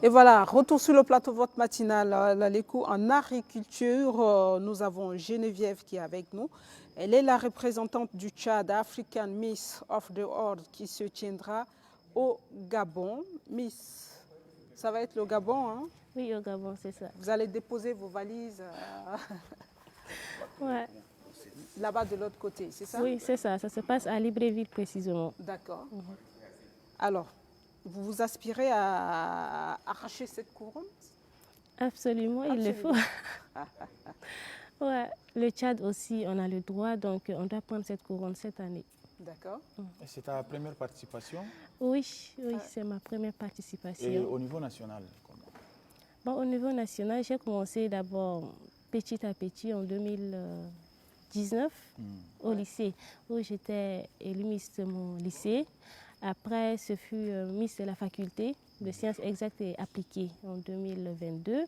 Et voilà, retour sur le plateau de votre matinale, l'écho en agriculture. Nous avons Geneviève qui est avec nous. Elle est la représentante du Tchad, African Miss of the World, qui se tiendra au Gabon. Miss, ça va être le Gabon, hein? Oui, au Gabon, c'est ça. Vous allez déposer vos valises Ouais. là-bas de l'autre côté, c'est ça? Oui, c'est ça. Ça se passe à Libreville précisément. D'accord. Alors, vous vous aspirez à arracher cette couronne? Absolument, il le faut. Absolument. Ouais. Le Tchad aussi, on a le droit, donc on doit prendre cette couronne cette année. D'accord. Et c'est ta première participation Oui, oui, c'est ma première participation. et au niveau national comment? Bon, au niveau national, j'ai commencé d'abord petit à petit en 2019 au lycée, où j'étais élue Miss de mon lycée. Après, ce fut Miss de la faculté de sciences exactes et appliquées en 2022.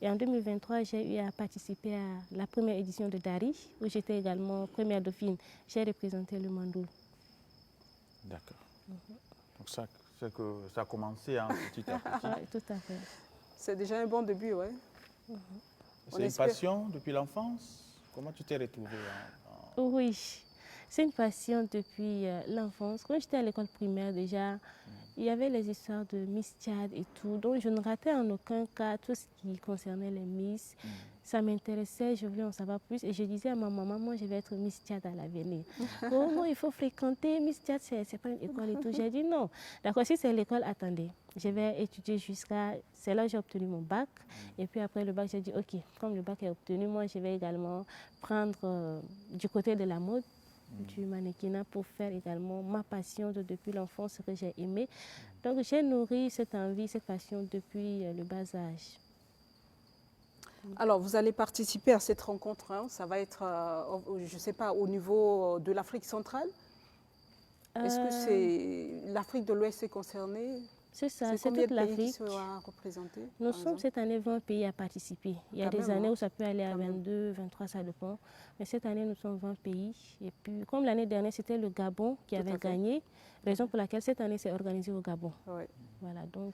Et en 2023, j'ai eu à participer à la première édition de Dari, où j'étais également première dauphine. J'ai représenté le Mandoul. D'accord. Donc ça, c'est que ça a commencé petit à petit. Oui, tout à fait. C'est déjà un bon début, oui. C'est une passion depuis l'enfance? Comment tu t'es retrouvée Oui, c'est une passion depuis l'enfance. Quand j'étais à l'école primaire déjà, il y avait les histoires de Miss Tchad et tout. Donc je ne ratais en aucun cas tout ce qui concernait les Miss. Ça m'intéressait, je voulais en savoir plus. Et je disais à ma maman, moi je vais être Miss Tchad à l'avenir. Oh non, il faut fréquenter Miss Tchad, c'est pas une école et tout. J'ai dit non. D'accord, si c'est l'école, attendez. Je vais étudier jusqu'à... C'est là que j'ai obtenu mon bac. Et puis après le bac, j'ai dit ok, comme le bac est obtenu, moi je vais également prendre du côté de la mode, du mannequinat pour faire également ma passion depuis l'enfance, ce que j'ai aimé. Donc j'ai nourri cette envie, cette passion depuis le bas âge. Alors, vous allez participer à cette rencontre, hein. Ça va être, je ne sais pas, au niveau de l'Afrique centrale? Est-ce que c'est l'Afrique de l'Ouest est concernée? C'est ça, c'est combien toute de pays qui l'Afrique. sera représenté? Nous sommes cette année 20 pays à participer. Il y a des années où ça peut aller à 22, 23, ça dépend. Mais cette année, nous sommes 20 pays. Et puis, comme l'année dernière, c'était le Gabon qui avait gagné, raison pour laquelle cette année, c'est organisé au Gabon. Oui. Voilà, donc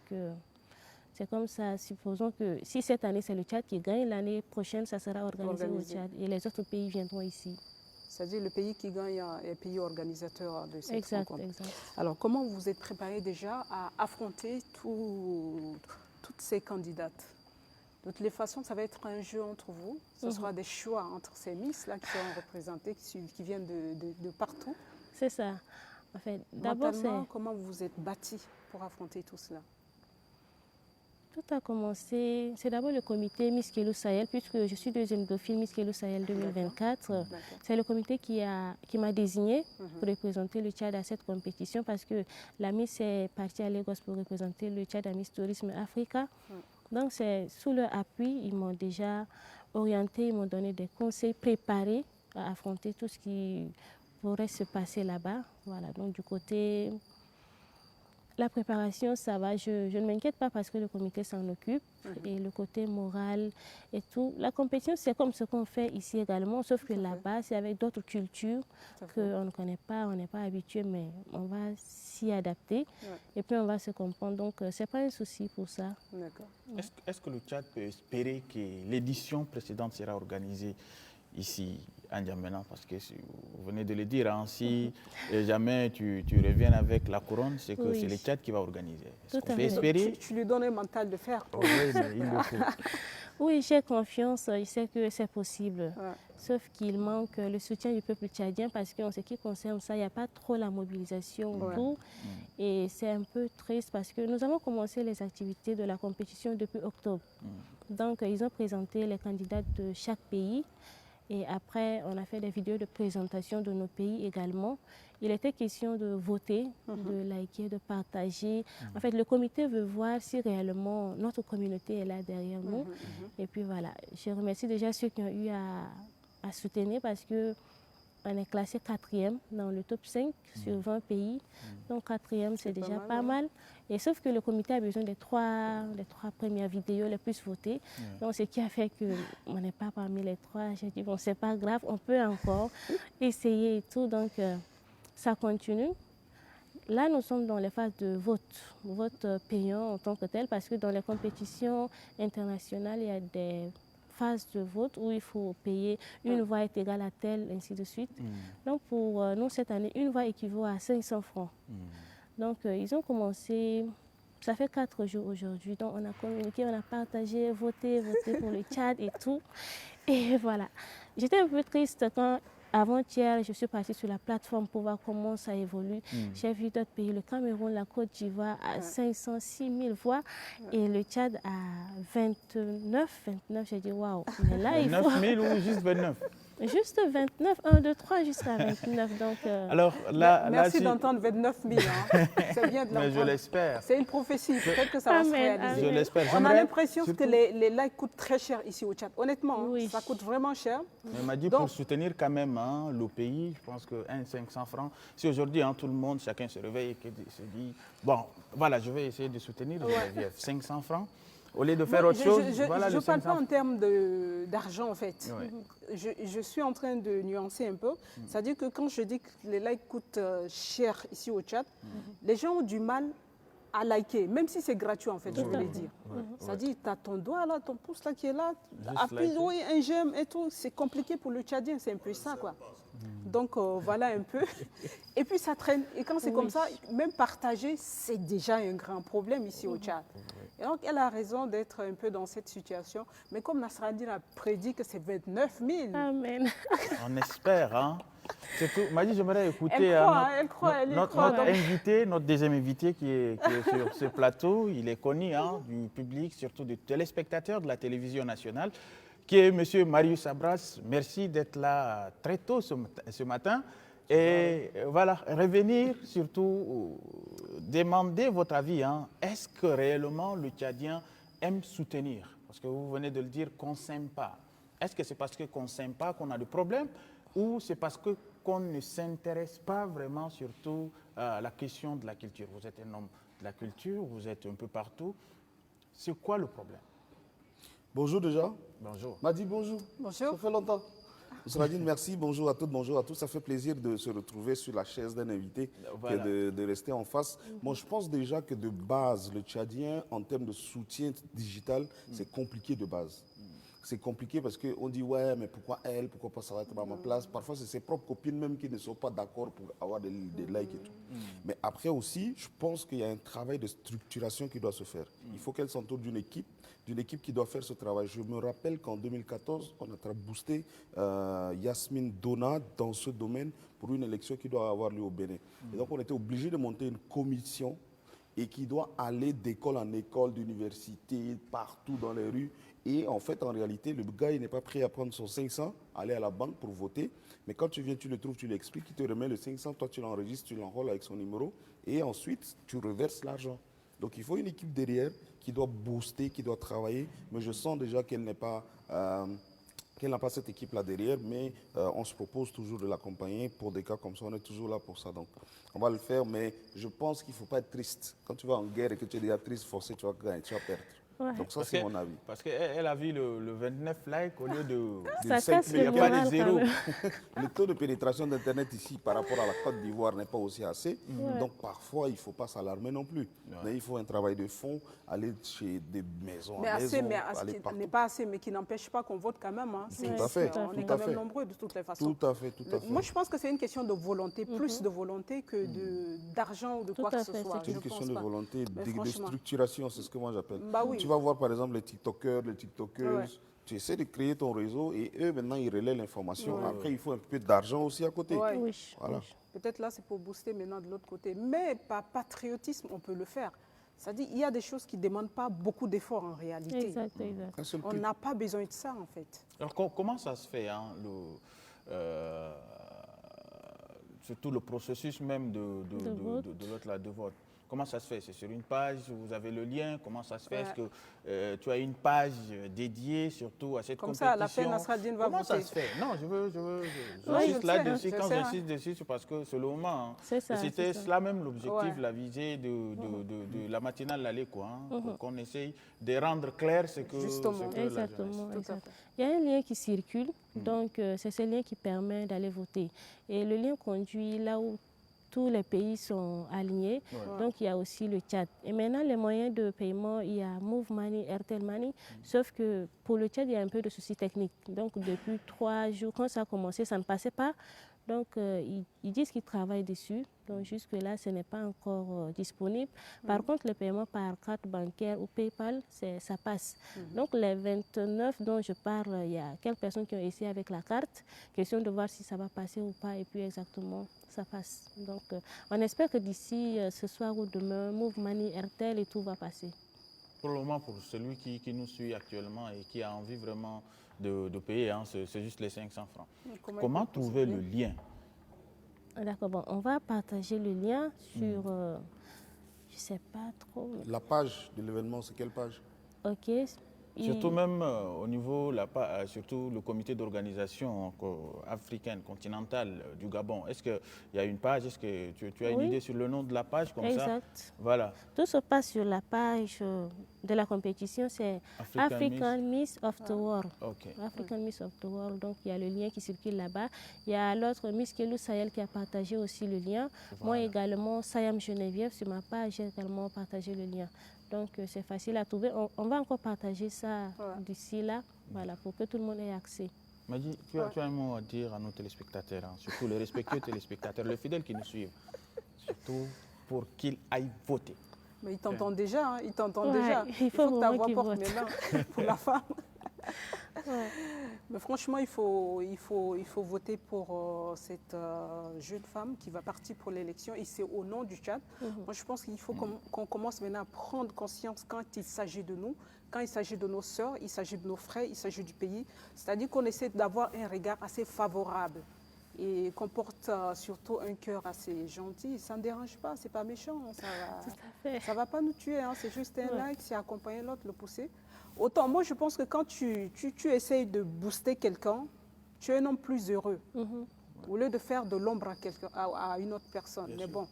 c'est comme ça. Supposons que si cette année, c'est le Tchad qui gagne, l'année prochaine, ça sera organisé au Tchad. Et les autres pays viendront ici. C'est-à-dire le pays qui gagne est le pays organisateur de cette rencontre. Exact. Alors, comment vous êtes préparé déjà à affronter toutes ces candidates? De toutes les façons, ça va être un jeu entre vous. Ce sera des choix entre ces Miss-là qui seront représentées, qui viennent de partout. C'est ça. En fait, d'abord, comment vous vous êtes bâti pour affronter tout cela? Tout a commencé, c'est d'abord le comité Miss Kelo Sahel, puisque je suis deuxième dauphine Miss Kelo Sahel 2024. C'est le comité qui m'a désignée pour représenter le Tchad à cette compétition, parce que la Miss est partie à Lagos pour représenter le Tchad à Miss Tourisme Africa. Donc c'est sous leur appui, ils m'ont déjà orienté, ils m'ont donné des conseils préparés à affronter tout ce qui pourrait se passer là-bas. Voilà, donc du côté... La préparation, ça va, je ne m'inquiète pas parce que le comité s'en occupe. Et le côté moral et tout. La compétition, c'est comme ce qu'on fait ici également, sauf que là-bas, c'est avec d'autres cultures qu'on ne connaît pas, on n'est pas habitué, mais on va s'y adapter. Et puis on va se comprendre. Donc, ce n'est pas un souci pour ça. Est-ce que le Tchad peut espérer que l'édition précédente sera organisée ici à N'Djamena, parce que vous venez de le dire, hein, si jamais tu reviens avec la couronne, c'est que c'est le Tchad qui va organiser. Est-ce qu'on peut espérer? Tu lui donnes un mental de fer. Oui, mais il le faut. Oui, j'ai confiance, je sais que c'est possible. Sauf qu'il manque le soutien du peuple tchadien, parce qu'en ce qui concerne ça, il n'y a pas trop la mobilisation autour. Et c'est un peu triste parce que nous avons commencé les activités de la compétition depuis octobre. Donc, ils ont présenté les candidats de chaque pays. Et après, on a fait des vidéos de présentation de nos pays également. Il était question de voter, de liker, de partager. En fait, le comité veut voir si réellement notre communauté est là derrière nous. Et puis voilà, je remercie déjà ceux qui ont eu à soutenir, parce que on est classé 4e dans le top 5 sur 20 pays. Donc 4e, c'est déjà pas mal. Et sauf que le comité a besoin des trois premières vidéos les plus votées. Donc ce qui a fait qu'on n'est pas parmi les 3. J'ai dit, bon, c'est pas grave, on peut encore essayer et tout. Donc ça continue. Là, nous sommes dans les phases de vote payant en tant que tel, parce que dans les compétitions internationales, il y a des phases de vote où il faut payer, une voix est égale à telle, ainsi de suite. Donc pour nous, cette année, une voix équivaut à 500 francs. Donc ils ont commencé, ça fait 4 jours aujourd'hui, donc on a communiqué, on a partagé, voté pour le Tchad et tout. Et voilà. J'étais un peu triste quand, avant-hier, je suis partie sur la plateforme pour voir comment ça évolue. J'ai vu d'autres pays, le Cameroun, la Côte d'Ivoire à 506 000 voix et le Tchad à 29. J'ai dit waouh. Mais là, il faut... 9 000 ou juste 29? Juste 29, 1, 2, 3 jusqu'à 29. Donc, alors, là, merci d'entendre 29 000. Hein. C'est bien de l'entendre. Mais je l'espère. C'est une prophétie. Peut-être que ça va se réaliser. Je l'espère. On a l'impression que les likes coûtent très cher ici au Tchad. Honnêtement, oui. Ça coûte vraiment cher. On m'a dit pour soutenir quand même hein, le pays, je pense que 500 francs. Si aujourd'hui, hein, tout le monde, chacun se réveille et se dit, bon, voilà, je vais essayer de soutenir 500 francs. Au lieu de faire autre chose, je ne parle pas en termes d'argent, en fait. Je suis en train de nuancer un peu. C'est-à-dire que quand je dis que les likes coûtent cher ici au Tchad, les gens ont du mal à liker, même si c'est gratuit, en fait, je voulais dire. C'est-à-dire, tu as ton doigt là, ton pouce là qui est là, appuie un j'aime et tout. C'est compliqué pour le Tchadien, c'est un peu ça, quoi. Donc, voilà un peu. Et puis, ça traîne. Et quand c'est comme ça, même partager, c'est déjà un grand problème ici au Tchad. Et donc, elle a raison d'être un peu dans cette situation. Mais comme Nasradine a prédit que c'est 29 000. Amen. On espère, hein. Madi, j'aimerais écouter notre invité, notre deuxième invité qui est sur ce plateau. Il est connu hein, du public, surtout des téléspectateurs de la télévision nationale, qui est M. Marius Abras. Merci d'être là très tôt ce matin. Et voilà, revenir surtout, demander votre avis. Hein. Est-ce que réellement le Tchadien aime soutenir? Parce que vous venez de le dire qu'on ne s'aime pas. Est-ce que c'est parce qu'on ne s'aime pas qu'on a des problèmes ou c'est parce qu'on ne s'intéresse pas vraiment surtout à la question de la culture? Vous êtes un homme de la culture, vous êtes un peu partout. C'est quoi le problème? Bonjour déjà. Bonjour. Madi, bonjour. Bonjour. Ça fait longtemps. Nasradine, merci. Bonjour à toutes, bonjour à tous. Ça fait plaisir de se retrouver sur la chaise d'un invité et de rester en face. Moi, je pense déjà que de base, le Tchadien, en termes de soutien digital, c'est compliqué de base. C'est compliqué parce qu'on dit, ouais, mais pourquoi elle, pourquoi pas ça va être à ma place? Parfois, c'est ses propres copines même qui ne sont pas d'accord pour avoir des likes et tout. Mais après aussi, je pense qu'il y a un travail de structuration qui doit se faire. Il faut qu'elle s'entoure d'une équipe qui doit faire ce travail. Je me rappelle qu'en 2014, on a boosté Yasmine Dona dans ce domaine pour une élection qui doit avoir lieu au Bénin. Et donc, on était obligé de monter une commission et qui doit aller d'école en école, d'université, partout dans les rues. Et en fait, en réalité, le gars, il n'est pas prêt à prendre son 500, aller à la banque pour voter. Mais quand tu viens, tu le trouves, tu l'expliques, il te remet le 500, toi tu l'enregistres, tu l'enrôles avec son numéro et ensuite, tu reverses l'argent. Donc, il faut une équipe derrière qui doit booster, qui doit travailler. Mais je sens déjà qu'elle n'est pas... qu'elle n'a pas cette équipe-là derrière, mais on se propose toujours de l'accompagner pour des cas comme ça. On est toujours là pour ça. Donc, on va le faire, mais je pense qu'il ne faut pas être triste. Quand tu vas en guerre et que tu es déjà triste, forcé, tu vas gagner, tu vas perdre. Ouais. Donc ça, c'est mon avis. Parce qu'elle a vu le 29 likes au lieu de 5 000. Il n'y a pas de zéro. Le taux de pénétration d'Internet ici par rapport à la Côte d'Ivoire n'est pas aussi assez. Donc parfois, il ne faut pas s'alarmer non plus. Mais il faut un travail de fond, aller chez des maisons mais n'est pas assez, mais qui n'empêche pas qu'on vote quand même. Hein. Tout à fait. On est quand même nombreux de toutes les façons. Tout à fait, tout à fait. Moi, je pense que c'est une question de volonté, plus de volonté que d'argent ou de quoi que ce soit. C'est une question de volonté, de structuration, c'est ce que moi j'appelle. Bah oui. Tu vas voir par exemple les TikTokers, les TikTokeuses, tu essaies de créer ton réseau et eux maintenant ils relaient l'information. Après il faut un peu d'argent aussi à côté. Oui. Voilà. Peut-être là c'est pour booster maintenant de l'autre côté. Mais par patriotisme on peut le faire. C'est-à-dire il y a des choses qui ne demandent pas beaucoup d'efforts en réalité. Exact. On n'a pas besoin de ça en fait. Alors comment ça se fait hein, surtout le processus même de vote? Comment ça se fait? C'est sur une page, vous avez le lien, comment ça se fait? Est-ce que tu as une page dédiée surtout à cette compétition? Comme ça, à la fin, Nasradine va voter. Comment ça se fait? Non, j'insiste là-dessus. Quand j'insiste dessus, c'est parce que c'est le moment. Hein. C'était cela même l'objectif, la visée de la matinale Lallé, quoi. Hein, pour qu'on essaye de rendre clair ce que Exactement. Il y a un lien qui circule, donc c'est ce lien qui permet d'aller voter. Et le lien conduit là où tous les pays sont alignés. Donc, il y a aussi le Tchad. Et maintenant, les moyens de paiement, il y a Move Money, Airtel Money. Sauf que pour le Tchad, il y a un peu de soucis techniques. Donc, depuis 3 jours, quand ça a commencé, ça ne passait pas. Donc, ils disent qu'ils travaillent dessus. Donc, jusque-là, ce n'est pas encore disponible. Par contre, le paiement par carte bancaire ou PayPal, ça passe. Donc, les 29 dont je parle, il y a quelques personnes qui ont essayé avec la carte. Question de voir si ça va passer ou pas. Et puis, exactement, ça passe. Donc, on espère que d'ici ce soir ou demain, Move Money, Airtel et tout va passer. Pour le moment, pour celui qui nous suit actuellement et qui a envie vraiment de payer, hein, c'est juste les 500 francs. Comment trouver le lien? D'accord, bon, on va partager le lien sur, je ne sais pas trop. La page de l'événement, c'est quelle page? Ok. Surtout même au niveau, surtout le comité d'organisation africaine, continentale du Gabon. Est-ce qu'il y a une page? Est-ce que tu as une idée sur le nom de la page comme exact. Ça? Voilà. Tout se passe sur la page de la compétition, c'est African Miss of the World. Okay. African Miss of the World, donc il y a le lien qui circule là-bas. Il y a l'autre Miss Kelou Sahel qui a partagé aussi le lien. Voilà. Moi également, Sayam Geneviève, sur ma page, j'ai également partagé le lien. Donc c'est facile à trouver. On va encore partager ça d'ici là, voilà, pour que tout le monde ait accès. Madi, tu as un mot à dire à nos téléspectateurs, hein, surtout les respectueux téléspectateurs, les fidèles qui nous suivent, surtout pour qu'ils aillent voter. Mais ils t'entendent déjà, hein, ils t'entendent déjà. Il faut que ta voix porte maintenant pour la femme. Mais franchement, il faut voter pour cette jeune femme qui va partir pour l'élection et c'est au nom du Tchad. Moi, je pense qu'il faut qu'on commence maintenant à prendre conscience quand il s'agit de nous, quand il s'agit de nos sœurs, il s'agit de nos frères, il s'agit du pays. C'est-à-dire qu'on essaie d'avoir un regard assez favorable et qu'on porte surtout un cœur assez gentil. Ça ne dérange pas, c'est pas méchant. Ça va pas nous tuer, hein, c'est juste un like, c'est accompagner l'autre, le pousser. Autant, moi, je pense que quand tu essayes de booster quelqu'un, tu es un homme plus heureux. Au lieu de faire de l'ombre à une autre personne. Bien mais sûr. Bon,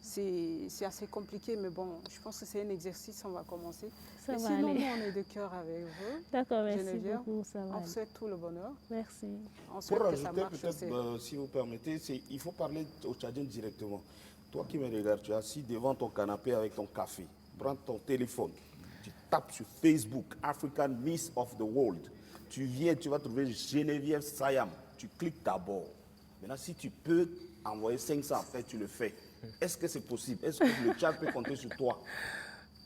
c'est assez compliqué, mais bon, je pense que c'est un exercice, on va commencer. Ça va sinon, aller. nous, on est de cœur avec vous. D'accord, merci Geneviève. beaucoup. Ça va on souhaite tout le bonheur. Merci. On souhaite pour que ça marche. peut-être, si vous permettez, il faut parler aux Tchadiens directement. Toi qui me regardes, tu es assis devant ton canapé avec ton café. Prends ton téléphone. Tu tapes sur Facebook, African Miss of the World. Tu viens, tu vas trouver Geneviève Sayam. Tu cliques d'abord. Maintenant, si tu peux envoyer 500 après, tu le fais. Est-ce que c'est possible? Est-ce que le Tchad peut compter sur toi?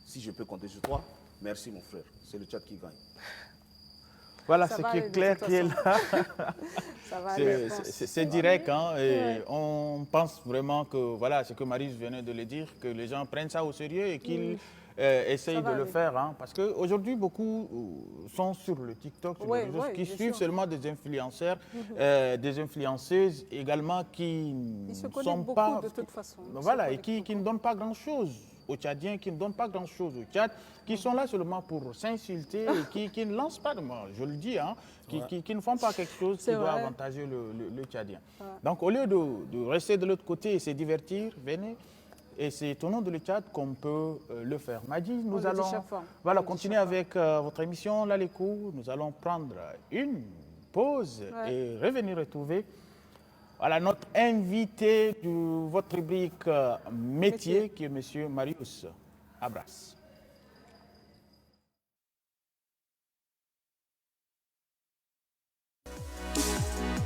Si je peux compter sur toi, merci mon frère. C'est le Tchad qui gagne. Voilà ce qui est clair qui est là. C'est direct. Hein, et on pense vraiment que, voilà, ce que Maryse venait de le dire, que les gens prennent ça au sérieux et qu'ils essayent de le faire. Hein, parce qu'aujourd'hui, beaucoup sont sur le TikTok, sur les réseaux, qui suivent seulement des influenceurs, des influenceuses également qui ne sont pas... de toute façon. Voilà, et qui ne donnent pas grand-chose aux Tchadiens, qui ne donnent pas grand-chose au Tchad, qui sont là seulement pour s'insulter et qui ne lancent pas de moi, je le dis, hein, qui ne font pas quelque chose qui doit avantager le Tchadien. Donc au lieu de rester de l'autre côté et se divertir, venez. Et c'est au nom de le Tchad qu'on peut le faire. Madi, nous allons continuer avec votre émission, là les coups. Nous allons prendre une pause et revenir retrouver notre invité de votre rubrique métier, qui est M. Marius Abras.